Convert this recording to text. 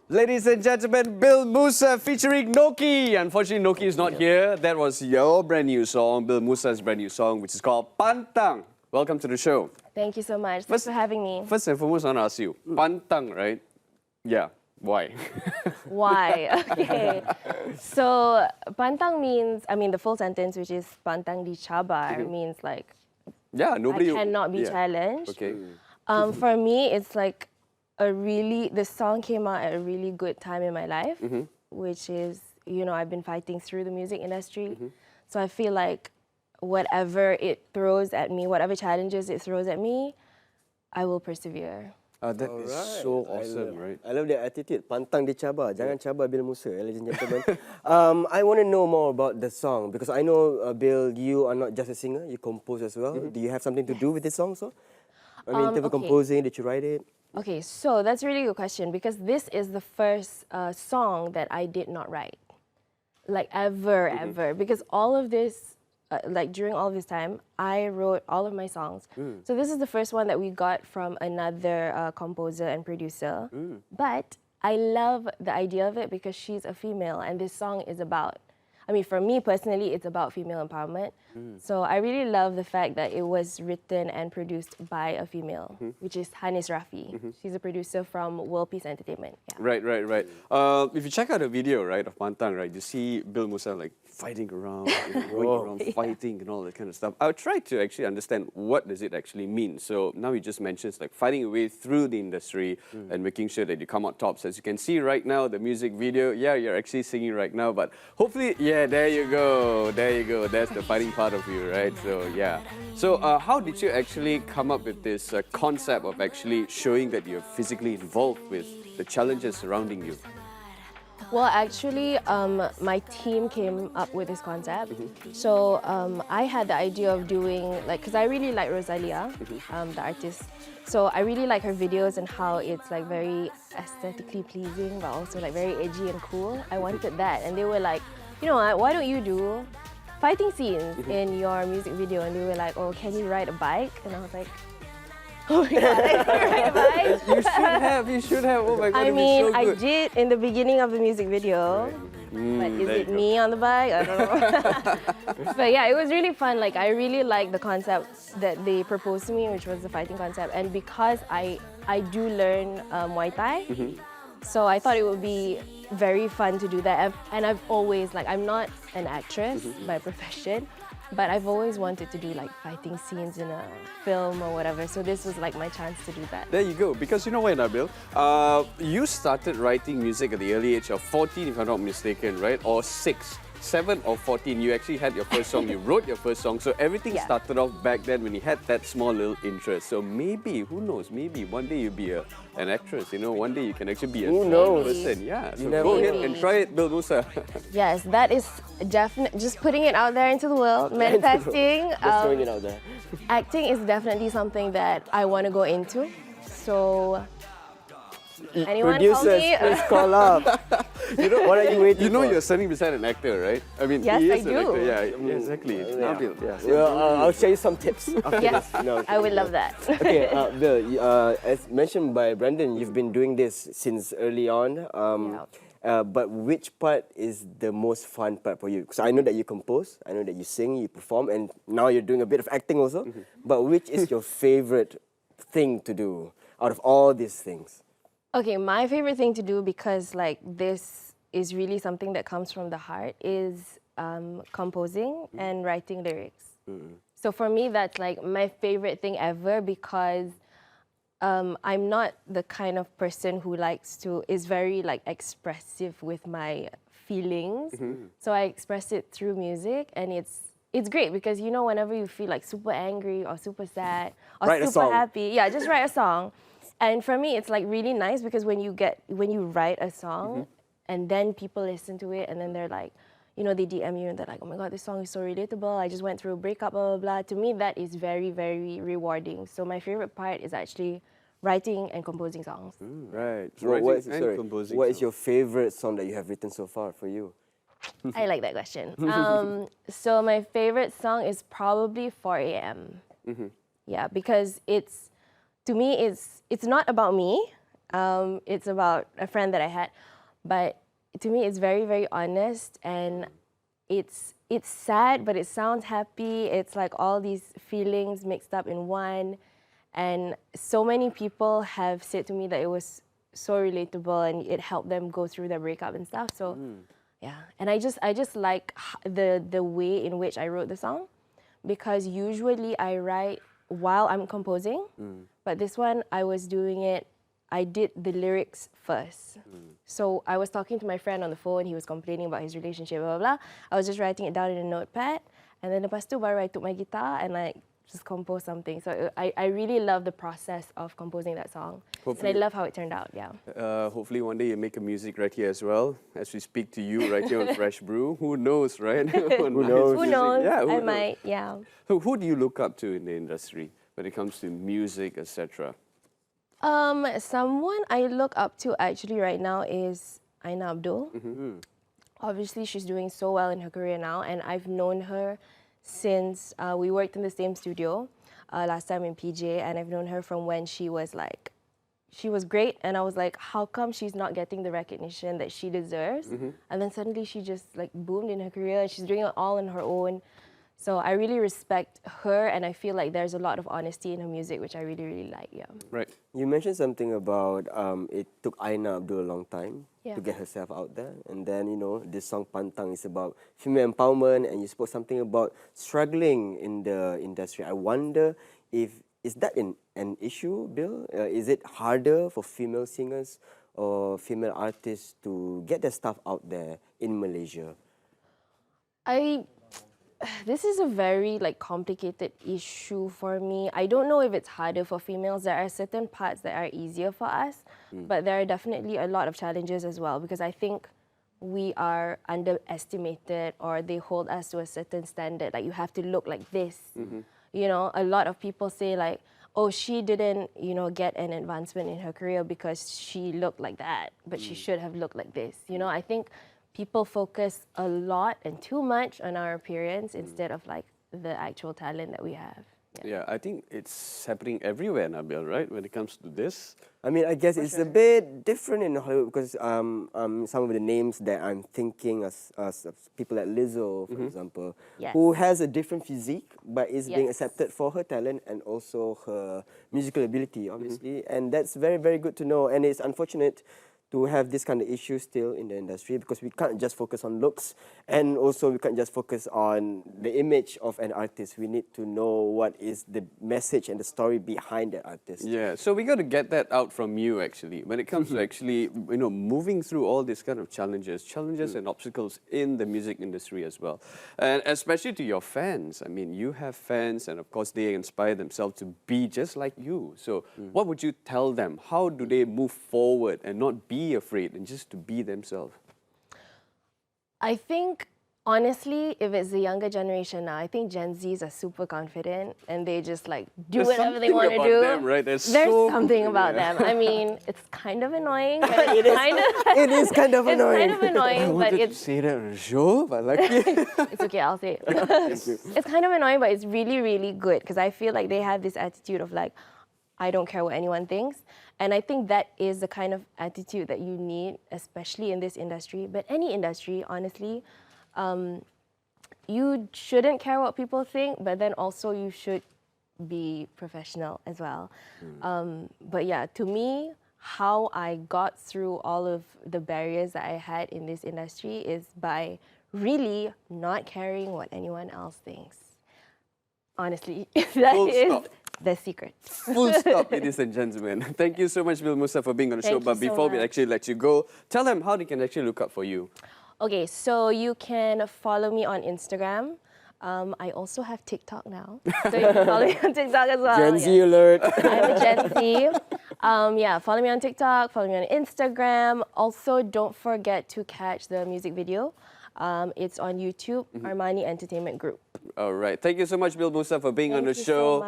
Ladies and gentlemen, Bill Musa featuring Noki. Unfortunately, Noki is not here. That was your brand new song, Bill Musa's brand new song, which is called Pantang. Welcome to the show. Thank you so much. Thanks for having me. First and foremost, I want to ask you, Pantang, right? Yeah, why? Why? Okay. So, pantang means, the full sentence, which is pantang dicabar, means like, Yeah, nobody... I cannot be challenged. Okay. For me, it's like the song came out at a really good time in my life, which is, I've been fighting through the music industry. So I feel like whatever it throws at me, whatever challenges it throws at me, I will persevere. That is so awesome, right? I love the attitude. Pantang dicabar, jangan cabar Bill Musa, ladies and gentlemen. I want to know more about the song because I know, Bill, you are not just a singer, you compose as well. Do you have something to do with this song, so? I mean, in terms of composing, did you write it? Okay, so that's a really good question because this is the first song that I did not write. Like ever. Because all of this, during all of this time, I wrote all of my songs. So this is the first one that we got from another composer and producer. But I love the idea of it because she's a female and this song is about, for me personally, it's about female empowerment. So I really love the fact that it was written and produced by a female, which is Hanis Rafi. She's a producer from World Peace Entertainment. Yeah. Right. If you check out the video, right, of Pantang, right, you see Bill Musa like fighting around, going around fighting and all that kind of stuff. I tried to actually understand what does it actually mean. So now you just mentioned it's like fighting your way through the industry and making sure that you come out tops. As you can see right now, the music video, yeah, you're actually singing right now, but hopefully, yeah, there you go. That's the fighting part of you, right? So yeah. So how did you actually come up with this concept of actually showing that you're physically involved with the challenges surrounding you? Well, actually, my team came up with this concept. So I had the idea of doing, because I really like Rosalia, the artist. So I really like her videos and how it's like very aesthetically pleasing, but also like very edgy and cool. I wanted that. And they were like, you know what, why don't you do fighting scenes in your music video? And they were like, oh, can you ride a bike? And I was like, oh my God, I can ride a bike? You should have. Oh my God, I it'd be mean, so I good. did in the beginning of the music video, but is it me on the bike? I don't know. But yeah, it was really fun. Like, I really liked the concept that they proposed to me, which was the fighting concept. And because I do learn Muay Thai, so I thought it would be very fun to do that. And I've always, I'm not an actress by profession, but I've always wanted to do fighting scenes in a film or whatever. So this was my chance to do that. There you go. Because you know what, Nabil? You started writing music at the early age of 14, if I'm not mistaken, right? Or 6, 7 or 14. You actually had your first song. You wrote your first song. So everything started off back then when you had that small little interest. So maybe, who knows? Maybe one day you'll be an actress. One day you can actually be a person. Yeah. So go ahead and try it, Bill Musa. Yes, that is definitely just putting it out there into the world, manifesting. Just throwing it out there. Acting is definitely something that I want to go into. So, anyone call me? Please call up. What are you waiting for? You're standing beside an actor, right? Yes, he I is an do. actor. Yeah, exactly. Nabil. Yeah. Well, I'll share you some tips after Yes, this. No, I would love that. Okay, Bill, as mentioned by Brandon, you've been doing this since early on. But which part is the most fun part for you? Because I know that you compose, I know that you sing, you perform, and now you're doing a bit of acting also. But which is your favorite thing to do out of all these things? Okay, my favorite thing to do, because this is really something that comes from the heart, is composing and writing lyrics. So for me, that's my favorite thing ever because I'm not the kind of person who is very expressive with my feelings. So I express it through music, and it's great because whenever you feel super angry or super sad or super happy, just write a song. And for me, it's really nice because when you write a song and then people listen to it and then they're they DM you and they're like, oh my God, this song is so relatable. I just went through a breakup, blah, blah, blah. To me, that is very, very rewarding. So my favorite part is actually writing and composing songs. Right. So Composing. What is your favorite song that you have written so far for you? I like that question. So my favorite song is probably 4 a.m. Yeah, because to me, it's not about me. It's about a friend that I had, but to me, it's very, very honest, and it's sad, but it sounds happy. It's like all these feelings mixed up in one, and so many people have said to me that it was so relatable and it helped them go through their breakup and stuff. So, yeah, and I just like the way in which I wrote the song, because usually I write while I'm composing, but this one I did the lyrics first. So I was talking to my friend on the phone, he was complaining about his relationship, blah, blah, blah. I was just writing it down in a notepad, and then lepas tu baru I took my guitar and like just composed something. So I really love the process of composing that song. Hopefully- And I love how it turned out, yeah. Hopefully one day you make a music right here as well, as we speak to you right here on Fresh Brew. Who knows, right? Who knows? Who knows? Yeah, I might, yeah. So who do you look up to in the industry when it comes to music, etc.? Someone I look up to actually right now is Aina Abdul. Obviously, she's doing so well in her career now, and I've known her since we worked in the same studio last time in PJ, and I've known her from when she was great, and I was like, how come she's not getting the recognition that she deserves? And then suddenly she just like boomed in her career, and she's doing it all on her own. So I really respect her, and I feel like there's a lot of honesty in her music, which I really, really like, yeah. Right. You mentioned something about it took Aina Abdul a long time Yeah. to get herself out there. And then, this song Pantang is about female empowerment, and you spoke something about struggling in the industry. I wonder is that an issue, Bill? Is it harder for female singers or female artists to get their stuff out there in Malaysia? This is a very complicated issue for me. I don't know if it's harder for females. There are certain parts that are easier for us, but there are definitely a lot of challenges as well, because I think we are underestimated, or they hold us to a certain standard. Like, you have to look like this. A lot of people say like, oh, she didn't, get an advancement in her career because she looked like that, but she should have looked like this. I think people focus a lot and too much on our appearance instead of the actual talent that we have. Yeah, I think it's happening everywhere, Nabil, right? When it comes to this. I mean, I guess it's a bit different in Hollywood because some of the names that I'm thinking as people like Lizzo, for example, Yes. who has a different physique but is being Yes. accepted for her talent and also her musical ability, obviously. And that's very, very good to know. And it's unfortunate to have this kind of issue still in the industry, because we can't just focus on looks, and also we can't just focus on the image of an artist. We need to know what is the message and the story behind that artist. Yeah, so we got to get that out from you actually. When it comes to actually, moving through all these kind of challenges and obstacles in the music industry as well. And especially to your fans. I mean, you have fans, and of course they inspire themselves to be just like you. So what would you tell them? How do they move forward and not be afraid and just to be themselves? I think, honestly, if it's the younger generation now, I think Gen Zs are super confident and they just do There's whatever they something want to about do. them, right? There's something about them. I mean, it's kind of annoying, but it's kind of It is kind of it's annoying. kind of annoying, but wanted to it's say that on the show, but like it's okay. I'll say it. It's kind of annoying, but it's really, really good, because I feel like they have this attitude of I don't care what anyone thinks. And I think that is the kind of attitude that you need, especially in this industry, but any industry, honestly. You shouldn't care what people think, but then also you should be professional as well. But yeah, to me, how I got through all of the barriers that I had in this industry is by really not caring what anyone else thinks. Honestly, that Full is stop. the secret. full stop, ladies and gentlemen. Thank you so much, Bill Musa, for being on the show. Thank But you so before we much. actually let you go, tell them how they can actually look up for you. Okay, so you can follow me on Instagram. I also have TikTok now, so you can follow me on TikTok as well. Gen Z yes. alert. I'm a Gen Z. Follow me on TikTok, follow me on Instagram. Also, don't forget to catch the music video. It's on YouTube, Armani Entertainment Group. All right. Thank you so much, Bill Musa, for being on the Thank you so show. much.